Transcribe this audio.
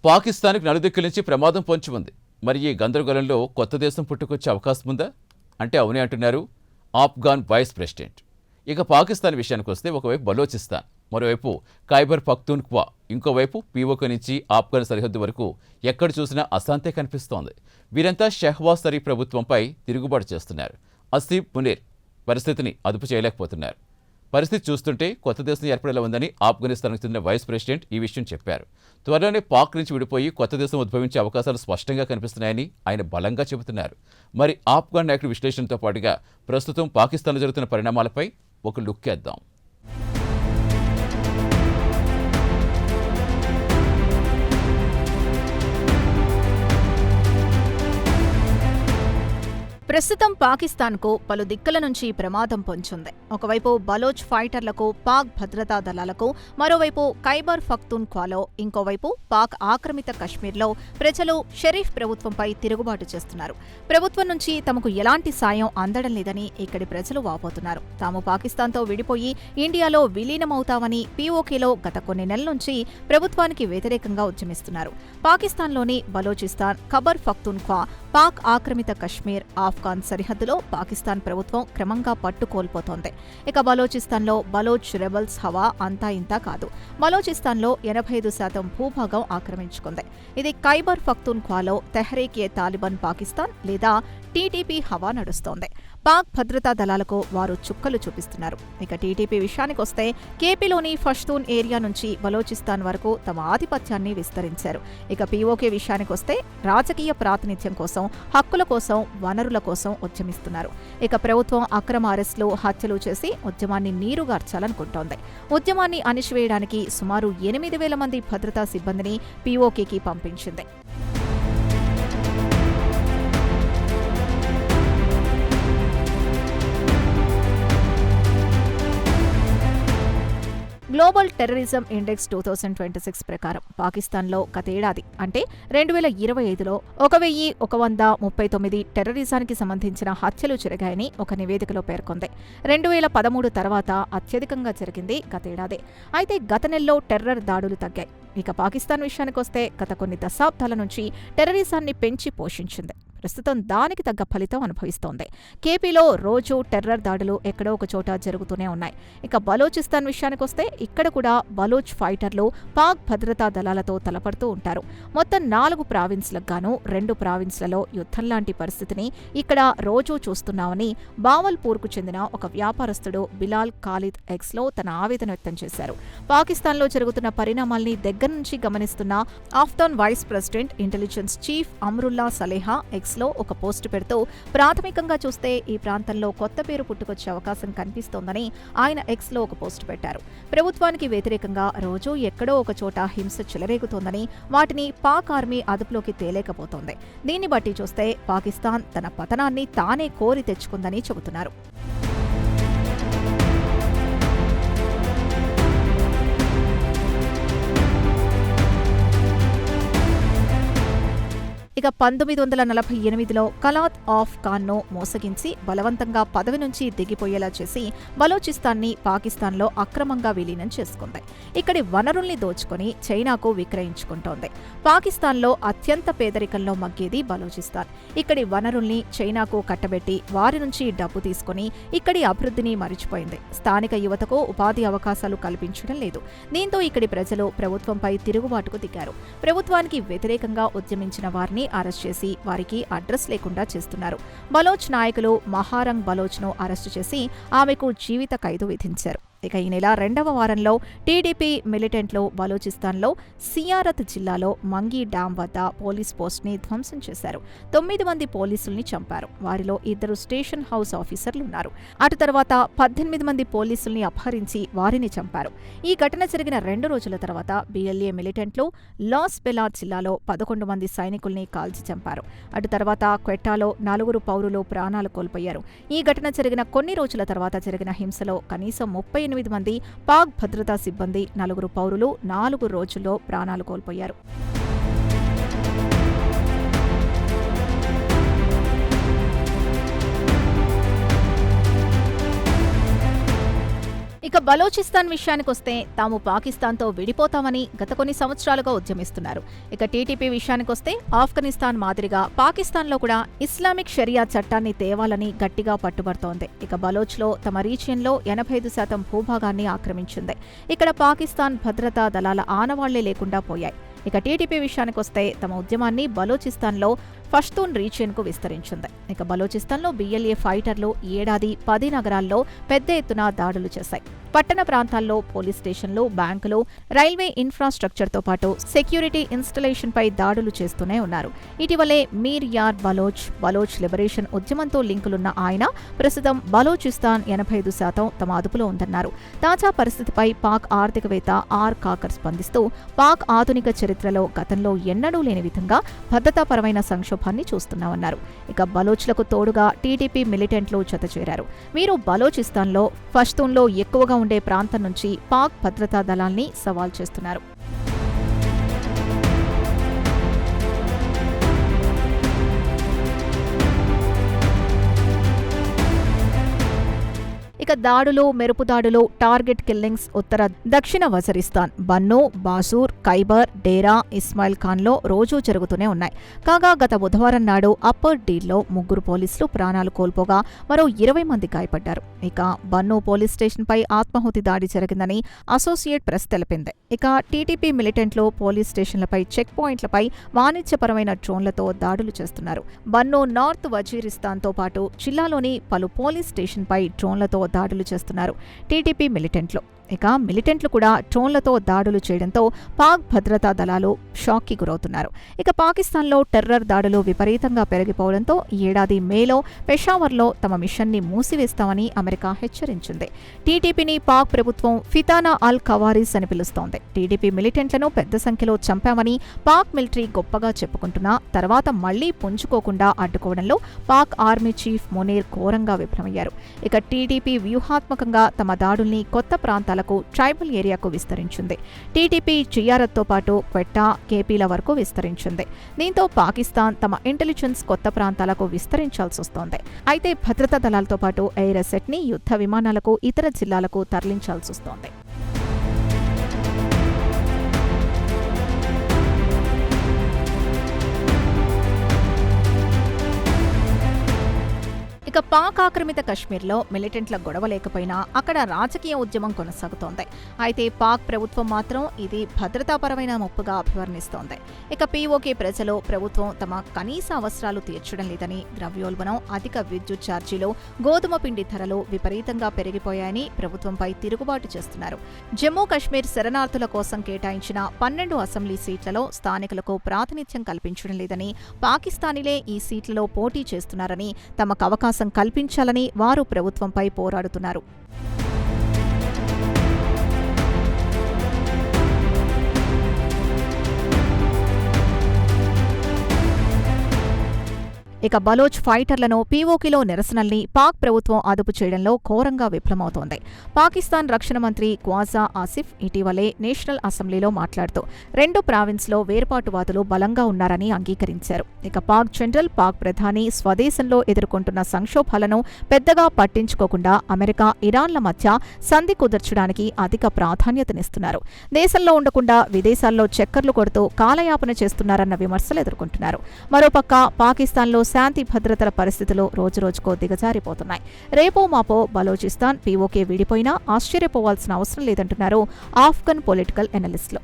పాకిస్తాన్కి నలుదిక్కుల నుంచి ప్రమాదం పొంచి ఉంది. మరి ఈ గందరగోళంలో కొత్త దేశం పుట్టుకొచ్చే అవకాశం ఉందా అంటే అవునే అంటున్నారు ఆఫ్ఘాన్ వైస్ ప్రెసిడెంట్. ఇక పాకిస్తాన్ విషయానికి వస్తే ఒకవైపు బలోచిస్తాన్, మరోవైపు ఖైబర్ పఖ్తూన్ఖ్వా, ఇంకోవైపు పీఓకే నుంచి ఆఫ్ఘన్ సరిహద్దు వరకు ఎక్కడ చూసినా అశాంతే కనిపిస్తోంది. వీరంతా షెహ్బాజ్ షరీఫ్ ప్రభుత్వంపై తిరుగుబాటు చేస్తున్నారు. అసీఫ్ మునీర్ పరిస్థితిని అదుపు చేయలేకపోతున్నారు. పరిస్థితి చూస్తుంటే కొత్త దేశం ఏర్పడేలా ఉందని ఆఫ్ఘనిస్తాన్కు చెందిన వైస్ ప్రెసిడెంట్ ఈ విషయం చెప్పారు. త్వరలోనే పాక్ నుంచి విడిపోయి కొత్త దేశం ఉద్భవించే అవకాశాలు స్పష్టంగా కనిపిస్తున్నాయని ఆయన బలంగా చెబుతున్నారు. మరి ఆఫ్ఘన్ నాయకుడి విశ్లేషణతో పాటుగా ప్రస్తుతం పాకిస్తాన్లో జరుగుతున్న పరిణామాలపై ఒక లుక్ వేద్దాం. ప్రస్తుతం పాకిస్తాన్కు పలు దిక్కుల నుంచి ప్రమాదం పొంచుంది. ఒకవైపు బలోచ్ ఫైటర్లకు, పాక్ భద్రతా దళాలకు, మరోవైపు ఖైబర్ పఖ్తూన్ఖ్వాలో, ఇంకోవైపు పాక్ ఆక్రమిత కశ్మీర్లో ప్రజలు షరీఫ్ ప్రభుత్వంపై తిరుగుబాటు చేస్తున్నారు. ప్రభుత్వం నుంచి తమకు ఎలాంటి సాయం అందడం లేదని ఇక్కడి ప్రజలు వాపోతున్నారు. తాము పాకిస్తాన్తో విడిపోయి ఇండియాలో విలీనమవుతామని పీఓకేలో గత కొన్ని నెలల నుంచి ప్రభుత్వానికి వ్యతిరేకంగా ఉద్యమిస్తున్నారు. పాకిస్తాన్లోని బలోచిస్తాన్, ఖైబర్ పఖ్తూన్ఖ్వా, పాక్ ఆక్రమిత కశ్మీర్, ఆఫ్ఘాన్ సరిహద్దులో పాకిస్తాన్ ప్రభుత్వం క్రమంగా పట్టు కోల్పోతోంది. ఇక బలోచిస్తాన్లో బలోచ్ రెబల్స్ హవా అంతా ఇంతా కాదు. బలోచిస్తాన్లో 85% భూభాగం ఆక్రమించుకుంది. ఇది ఖైబర్ పఖ్తూన్ఖ్వాలో తెహ్రీక్-ఏ-తాలిబాన్ పాకిస్తాన్ లేదా టీటీపీ హవా నడుస్తోంది. పాక్ భద్రతా దళాలకు వారు చుక్కలు చూపిస్తున్నారు. ఇక టీటీపీ విషయానికొస్తే కేపీలోని పష్తూన్ ఏరియా నుంచి బలోచిస్తాన్ వరకు తమ ఆధిపత్యాన్ని విస్తరించారు. ఇక పీఓకే విషయానికొస్తే రాజకీయ ప్రాతినిధ్యం కోసం, హక్కుల కోసం, వనరుల కోసం ఉద్యమిస్తున్నారు. ఇక ప్రభుత్వం అక్రమ అరెస్టులు, హత్యలు చేసి ఉద్యమాన్ని నీరుగార్చాలనుకుంటోంది. ఉద్యమాన్ని అణిచివేయడానికి సుమారు 8,000 మంది భద్రతా సిబ్బందిని పీఓకేకి పంపించింది. గ్లోబల్ టెర్రరిజం ఇండెక్స్ 2026 ప్రకారం పాకిస్తాన్లో గతేడాది అంటే 2025లో 1139 టెర్రరిజానికి సంబంధించిన హత్యలు జరిగాయని ఒక నివేదికలో పేర్కొంది. 2013 తర్వాత అత్యధికంగా జరిగింది గతేడాది. అయితే గత నెలలో టెర్రర్ దాడులు తగ్గాయి. ఇక పాకిస్తాన్ విషయానికొస్తే గత కొన్ని దశాబ్దాల నుంచి టెర్రరిజాన్ని పెంచి పోషించింది. ప్రస్తుతం దానికి తగ్గ ఫలితం అనుభవిస్తోంది. కేపీలో రోజూ టెర్రర్ దాడులు ఎక్కడో ఒక చోట జరుగుతూనే ఉన్నాయి. ఇక బలోచిస్తాన్ విషయానికొస్తే ఇక్కడ కూడా బలోచ్ ఫైటర్లు పాక్ భద్రతా దళాలతో తలపడుతూ ఉంటారు. మొత్తం 4 ప్రావిన్స్లకు గాను 2 ప్రావిన్స్లలో యుద్ధం లాంటి పరిస్థితిని ఇక్కడ రోజూ చూస్తున్నామని బావల్పూర్కు చెందిన ఒక వ్యాపారస్తుడు బిలాల్ ఖాలిద్ ఎక్స్లో తన ఆవేదన వ్యక్తం చేశారు. పాకిస్తాన్లో జరుగుతున్న పరిణామాల్ని దగ్గర నుంచి గమనిస్తున్న Afghan vice president, intelligence chief Amrullah Saleh లో ఒక పోస్టు పెడుతూ ప్రాథమికంగా చూస్తే ఈ ప్రాంతంలో కొత్త పేరు పుట్టుకొచ్చే అవకాశం కనిపిస్తోందని ఆయన ఎక్స్లో ఒక పోస్టు పెట్టారు. ప్రభుత్వానికి వ్యతిరేకంగా రోజూ ఎక్కడో ఒక చోట హింస చెలరేగుతోందని, వాటిని పాక్ ఆర్మీ అదుపులోకి తేలేకపోతోంది. దీన్ని బట్టి చూస్తే పాకిస్తాన్ తన పతనాన్ని తానే కోరి తెచ్చుకుందని చెబుతున్నారు. ఇక 1948లో కలాత్ ఆఫ్ ఖాన్ను మోసగించి బలవంతంగా పదవి నుంచి దిగిపోయేలా చేసి బలోచిస్తాన్ని పాకిస్తాన్లో అక్రమంగా విలీనం చేసుకుంది. ఇక్కడి వనరుల్ని దోచుకొని చైనాకు విక్రయించుకుంటోంది. పాకిస్తాన్లో అత్యంత పేదరికంలో మగ్గేది బలోచిస్తాన్. ఇక్కడి వనరుల్ని చైనాకు కట్టబెట్టి వారి నుంచి డబ్బు తీసుకుని ఇక్కడి అభివృద్ధిని మరిచిపోయింది. స్థానిక యువతకు ఉపాధి అవకాశాలు కల్పించడం లేదు. దీంతో ఇక్కడి ప్రజలు ప్రభుత్వంపై తిరుగుబాటుకు దిగారు. ప్రభుత్వానికి వ్యతిరేకంగా ఉద్యమించిన వారిని అరెస్ట్ చేసి వారికి అడ్రస్ లేకుండా చేస్తున్నారు. బలోచ్ నాయకులు మహారంగ్ బలోచ్ను అరెస్టు చేసి ఆమెకు జీవిత ఖైదు విధించారు. ఇక ఈ నెల 2వ వారంలో టీడీపీ మిలిటెంట్లు బలోచిస్తాన్లో సియారత్ జిల్లాలో మంగీ డ్యాం వద్ద పోలీస్ పోస్ట్ని ధ్వంసం చేశారు. 9 మంది పోలీసుల్ని చంపారు. వారిలో 2 స్టేషన్ హౌస్ ఆఫీసర్లు ఉన్నారు. అటు తర్వాత 18 మంది పోలీసుల్ని అపహరించి వారిని చంపారు. ఈ ఘటన జరిగిన 2 రోజుల తర్వాత బిఎల్ఏ మిలిటెంట్లు లాస్ బెలా జిల్లాలో 11 మంది సైనికుల్ని కాల్చి చంపారు. అటు తర్వాత క్వెట్టాలో 4 పౌరులు ప్రాణాలు కోల్పోయారు. ఈ ఘటన జరిగిన కొన్ని రోజుల తర్వాత జరిగిన హింసలో కనీసం 38 మంది పాక్ భద్రతా సిబ్బంది, 4 పౌరులు 4 రోజుల్లో ప్రాణాలు కోల్పోయారు. ఇక బలోచిస్తాన్ విషయానికొస్తే తాము పాకిస్తాన్తో విడిపోతామని గత కొన్ని సంవత్సరాలుగా ఉద్యమిస్తున్నారు. ఇక టీటీపీ విషయానికొస్తే ఆఫ్ఘనిస్తాన్ మాదిరిగా పాకిస్తాన్లో కూడా ఇస్లామిక్ షరియా చట్టాన్ని తేవాలని గట్టిగా పట్టుబడుతోంది. ఇక బలోచ్లో తమ రీజియన్లో 85% భూభాగాన్ని ఆక్రమించింది. ఇక్కడ పాకిస్తాన్ భద్రతా దళాల ఆనవాళ్లే లేకుండా పోయాయి. ఇక టీటీపీ విషయానికొస్తే తమ ఉద్యమాన్ని బలోచిస్తాన్లో పష్తూన్ రీజియన్కు విస్తరించింది. ఇక బలోచిస్తాన్లో BLA ఫైటర్లు ఈ ఏడాది 10 నగరాల్లో పెద్ద ఎత్తున దాడులు చేశాయి. పట్టణ ప్రాంతాల్లో పోలీస్ స్టేషన్లు, బ్యాంకులు, రైల్వే ఇన్ఫ్రాస్ట్రక్చర్తో పాటు సెక్యూరిటీ ఇన్స్టలేషన్పై దాడులు చేస్తూనే ఉన్నారు. ఇటీవలే మీర్ యార్ బలోచ్ లిబరేషన్ ఉద్యమంతో లింకులున్న ఆయన ప్రస్తుతం బలోచిస్తాన్ 85% తమ అదుపులో ఉందన్నారు. తాజా పరిస్థితిపై పాక్ ఆర్థికవేత్త ఆర్ కాకర్ స్పందిస్తూ పాక్ ఆధునిక చరిత్రలో గతంలో ఎన్నడూ లేని విధంగా భద్రతాపరమైన సంక్షోభాన్ని చూస్తున్నామన్నారు. ఇక బలోచ్లకు తోడుగా టీటీపీ మిలిటెంట్లు జతచేరారు. వీరు బలోచిస్తాన్లో పష్తూన్లో ఎక్కువగా ఉండే ప్రాంతం నుంచి పాక్ భద్రతా దళాల్ని సవాల్ చేస్తున్నారు. ఇక దాడులు, మెరుపుదాడులు, టార్గెట్ కిల్లింగ్స్ ఉత్తర దక్షిణ వజరిస్తాన్, బన్నూ, బాసూర్, ఖైబర్, డేరా, ఇస్మాయిల్ ఖాన్లో రోజూ జరుగుతూనే ఉన్నాయి. కాగా గత బుధవారం నాడు అప్పర్ డీల్లో 3 పోలీసులు ప్రాణాలు కోల్పోగా మరో 20 మంది గాయపడ్డారు. ఇక బన్నూ పోలీస్ స్టేషన్పై ఆత్మాహుతి దాడి జరిగిందని అసోసియేట్ ప్రెస్ తెలిపింది. ఇక టీటీపీ మిలిటెంట్లు పోలీస్ స్టేషన్లపై చెక్ పాయింట్లపై వాణిజ్యపరమైన డ్రోన్లతో దాడులు చేస్తున్నారు. బన్నూ నార్త్ వజీరిస్తాన్తో పాటు జిల్లాలోని పలు పోలీస్ స్టేషన్పై డ్రోన్లతో దాడులు చేస్తున్నారు టీటీపీ మిలిటెంట్లు. ఇక మిలిటెంట్లు కూడా డ్రోన్లతో దాడులు చేయడంతో పాక్ భద్రతా దళాలు షాక్కి గురవుతున్నారు. ఇక పాకిస్తాన్లో టెర్రర్ దాడులు విపరీతంగా పెరిగిపోవడంతో ఈ ఏడాది మేలో పెషావర్లో తమ మిషన్ని మూసివేస్తామని అమెరికా హెచ్చరించింది. టీటీపీని పాక్ ప్రభుత్వం ఫితానా అల్ ఖవారీస్ అని పిలుస్తోంది. టీటీపీ మిలిటెంట్లను పెద్ద సంఖ్యలో చంపామని పాక్ మిలిటరీ గొప్పగా చెప్పుకుంటున్నా తర్వాత మళ్లీ పుంజుకోకుండా అడ్డుకోవడంలో పాక్ ఆర్మీ చీఫ్ మునీర్ ఘోరంగా విఫలమయ్యారు. ఇక టీటీపీ వ్యూహాత్మకంగా తమ దాడుల్ని కొత్త ప్రాంతాల ట్రైబల్ ఏరియాకు విస్తరించింది. టీటీపీ జియారత్తో పాటు క్వెట్టా, కేపీల వరకు విస్తరించింది. దీంతో పాకిస్తాన్ తమ ఇంటెలిజెన్స్ కొత్త ప్రాంతాలకు విస్తరించాల్సి వస్తోంది. అయితే భద్రతా దళాలతో పాటు ఎయిర్ అసెట్ ని యుద్ధ విమానాలకు ఇతర జిల్లాలకు తరలించాల్సి వస్తోంది. ఇక పాక్ ఆక్రమిత కశ్మీర్లో మిలిటెంట్ల గొడవ లేకపోయినా అక్కడ రాజకీయ ఉద్యమం కొనసాగుతోంది. అయితే పాక్ ప్రభుత్వం మాత్రం ఇది భద్రతాపరమైన ముప్పుగా అభివర్ణిస్తోంది. ఇక పీఓకే ప్రజలు ప్రభుత్వం తమ కనీస అవసరాలు తీర్చడం లేదని, ద్రవ్యోల్బణం, అధిక విద్యుత్ ఛార్జీలు, గోధుమ పిండి ధరలు విపరీతంగా పెరిగిపోయాయని ప్రభుత్వంపై తిరుగుబాటు చేస్తున్నారు. జమ్మూ కశ్మీర్ శరణార్థుల కోసం కేటాయించిన 12 అసెంబ్లీ సీట్లలో స్థానికులకు ప్రాతినిధ్యం కల్పించడం లేదని, పాకిస్తానీలే ఈ సీట్లలో పోటీ చేస్తున్నారని, తమకు అవకాశం కల్పించాలని వారు ప్రభుత్వంపై పోరాడుతున్నారు. ఇక బలోచ్ ఫైటర్లను పీఓకేలో నిరసనల్ని పాక్ ప్రభుత్వం అదుపు చేయడంలో ఘోరంగా విఫలమవుతోంది. పాకిస్తాన్ రక్షణ మంత్రి ఖ్వాజా ఆసిఫ్ ఇటీవలే నేషనల్ అసెంబ్లీలో మాట్లాడుతూ 2 ప్రావిన్స్లో వేర్పాటువాదులు బలంగా ఉన్నారని అంగీకరించారు. ఇక పాక్ జనరల్, పాక్ ప్రధాని స్వదేశంలో ఎదుర్కొంటున్న సంక్షోభాలను పెద్దగా పట్టించుకోకుండా అమెరికా, ఇరాన్ల మధ్య సంధి కుదర్చడానికి అధిక ప్రాధాన్యతనిస్తున్నారు. దేశంలో ఉండకుండా విదేశాల్లో చక్కర్లు కొడుతూ కాలయాపన చేస్తున్నారన్న విమర్శలు ఎదుర్కొంటున్నారు. మరోపక్క పాకిస్తాన్లో శాంతి భద్రతల పరిస్థితులు రోజురోజుకో దిగజారిపోతున్నాయి. రేపో మాపో బలోచిస్తాన్, పీఓకే విడిపోయినా ఆశ్చర్యపోవాల్సిన అవసరం లేదంటున్నారు ఆఫ్ఘన్ పొలిటికల్ ఎనలిస్టులు.